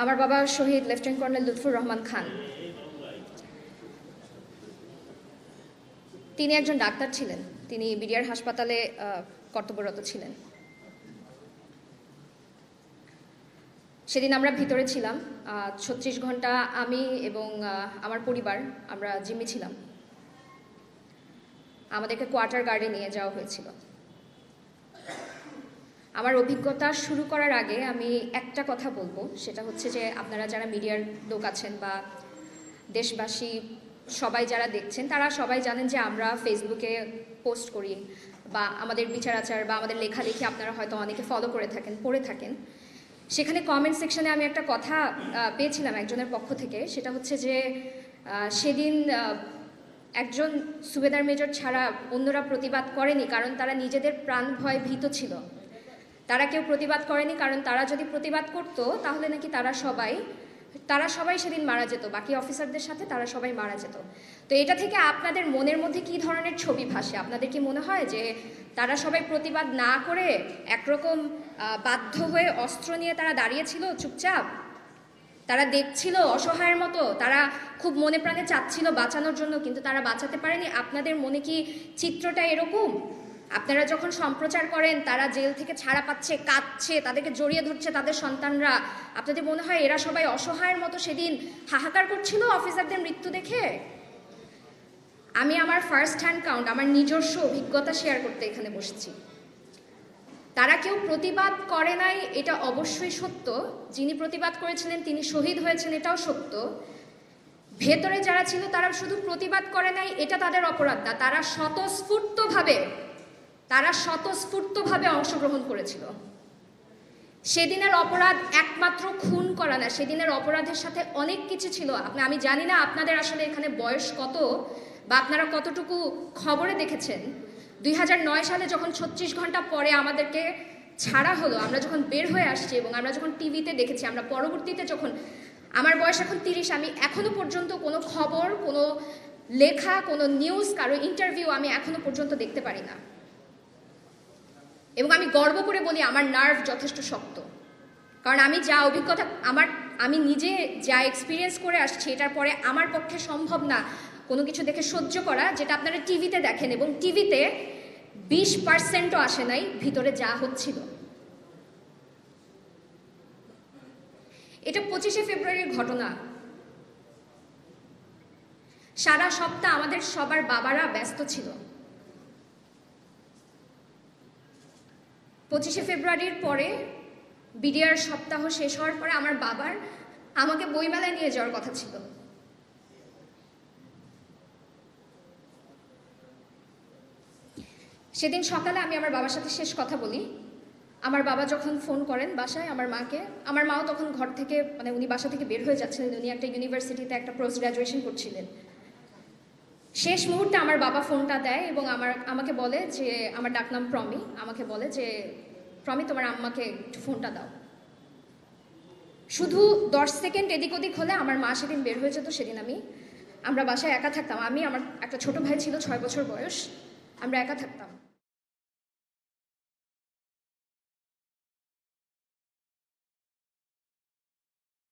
আমার বাবা শহীদ lieutenant colonel Lutfur Rahman Khan. তিনি একজন ডাক্তার ছিলেন। তিনি বিডিআর হাসপাতালে কর্তব্যরত ছিলেন। সেদিন আমরা ভিতরে ছিলাম 36 ঘন্টা। আমি এবং আমার পরিবার আমরা জিম্মি ছিলাম। আমাদেরকে কোয়ার্টার গার্ডে নিয়ে যাওয়া হয়েছিল। আমার অভিজ্ঞতা শুরু করার আগে আমি একটা কথা বলবো, সেটা হচ্ছে যে আপনারা যারা মিডিয়ার লোক আছেন বা দেশবাসী সবাই যারা দেখছেন, তারা সবাই জানেন যে আমরা ফেসবুকে পোস্ট করি বা আমাদের বিচার আচার বা আমাদের লেখালেখি আপনারা হয়তো অনেকে ফলো করে থাকেন, পড়ে থাকেন। সেখানে কমেন্ট সেকশনে আমি একটা কথা পেয়েছিলাম একজনের পক্ষ থেকে, সেটা হচ্ছে যে সেদিন একজন সুবেদার মেজর ছাড়া অন্যরা প্রতিবাদ করেনি কারণ তারা নিজেদের প্রাণ ভয় ভীত ছিল। তারা কেউ প্রতিবাদ করেনি কারণ তারা যদি প্রতিবাদ করত তাহলে নাকি তারা সবাই সেদিন মারা যেত, বাকি অফিসারদের সাথে তারা সবাই মারা যেত। তো এটা থেকে আপনাদের মনের মধ্যে কি ধরনের ছবি ভাসে? আপনাদের কি মনে হয় যে তারা সবাই প্রতিবাদ না করে একরকম বাধ্য হয়ে অস্ত্র নিয়ে তারা দাঁড়িয়েছিল চুপচাপ? তারা দেখছিল অসহায়ের মতো, তারা খুব মনে প্রাণে চাচ্ছিল বাঁচানোর জন্য, কিন্তু তারা বাঁচাতে পারেনি? আপনাদের মনে কি চিত্রটা এরকম? আপনারা যখন সম্প্রচার করেন তারা জেল থেকে ছাড়া পাচ্ছে, কাঁদছে, তাদেরকে জড়িয়ে ধরছে তাদের সন্তানরা, আপনাদের মনে হয় এরা সবাই অসহায়ের মতো সেদিন হাহাকার করছিল অফিসারদের মৃত্যু দেখে? আমি আমার ফার্স্ট হ্যান্ড কাউন্ট, আমার নিজস্ব অভিজ্ঞতা শেয়ার করতে এখানে বসেছি। তারা কেউ প্রতিবাদ করে নাই, এটা অবশ্যই সত্য। যিনি প্রতিবাদ করেছিলেন তিনি শহীদ হয়েছেন, এটাও সত্য। ভেতরে যারা ছিল তারা শুধু প্রতিবাদ করে নাই, এটা তাদের অপরাধ না। তারা স্বতঃস্ফূর্তভাবে অংশগ্রহণ করেছিল। সেদিনের অপরাধ একমাত্র খুন করা না, সেদিনের অপরাধের সাথে অনেক কিছু ছিল। আমি জানি না আপনাদের আসলে এখানে বয়স কত বা আপনারা কতটুকু খবরে দেখেছেন। 2009 সালে যখন 36 ঘন্টা পরে আমাদেরকে ছাড়া হলো, আমরা যখন বের হয়ে আসছি এবং আমরা যখন টিভিতে দেখেছি, আমরা পরবর্তীতে যখন, আমার বয়স এখন 30, আমি এখনো পর্যন্ত কোনো খবর, কোনো লেখা, কোনো নিউজ, কারো ইন্টারভিউ আমি এখনো পর্যন্ত দেখতে পারি না। এবং আমি গর্ব করে বলি আমার নার্ভ যথেষ্ট শক্ত, কারণ আমি যা অভিজ্ঞতা, আমি নিজে যা এক্সপিরিয়েন্স করে আসছি, এটার পরে আমার পক্ষে সম্ভব না কোনো কিছু দেখে সহ্য করা যেটা আপনারা টিভিতে দেখেন। এবং টিভিতে 20%ও আসে নাই ভিতরে যা হচ্ছিল। এটা 25শে ফেব্রুয়ারির ঘটনা। সারা সপ্তাহ আমাদের সবার বাবারা ব্যস্ত ছিল। 25শে ফেব্রুয়ারির পরে বিডিআর সপ্তাহ শেষ হওয়ার পরে আমার বাবার আমাকে বইমেলায় নিয়ে যাওয়ার কথা ছিল। সেদিন সকালে আমি আমার বাবার সাথে শেষ কথা বলি। আমার বাবা যখন ফোন করেন বাসায় আমার মাকে, আমার মাও তখন ঘর থেকে, উনি বাসা থেকে বের হয়ে যাচ্ছিলেন, উনি একটা ইউনিভার্সিটিতে একটা পোস্ট গ্রাজুয়েশন করছিলেন। শেষ মুহূর্তে আমার বাবা ফোনটা দেয় এবং আমাকে বলে যে, আমার ডাকনাম প্রমি, আমাকে বলে যে প্রমি তোমার আম্মাকে একটু ফোনটা দাও। শুধু 10 সেকেন্ড এদিক ওদিক হলে আমার মা সেদিন বের হয়ে যেত। সেদিন আমরা বাসায় একা থাকতাম। আমার একটা ছোট ভাই ছিল 6 বছর বয়স, আমরা একা থাকতাম।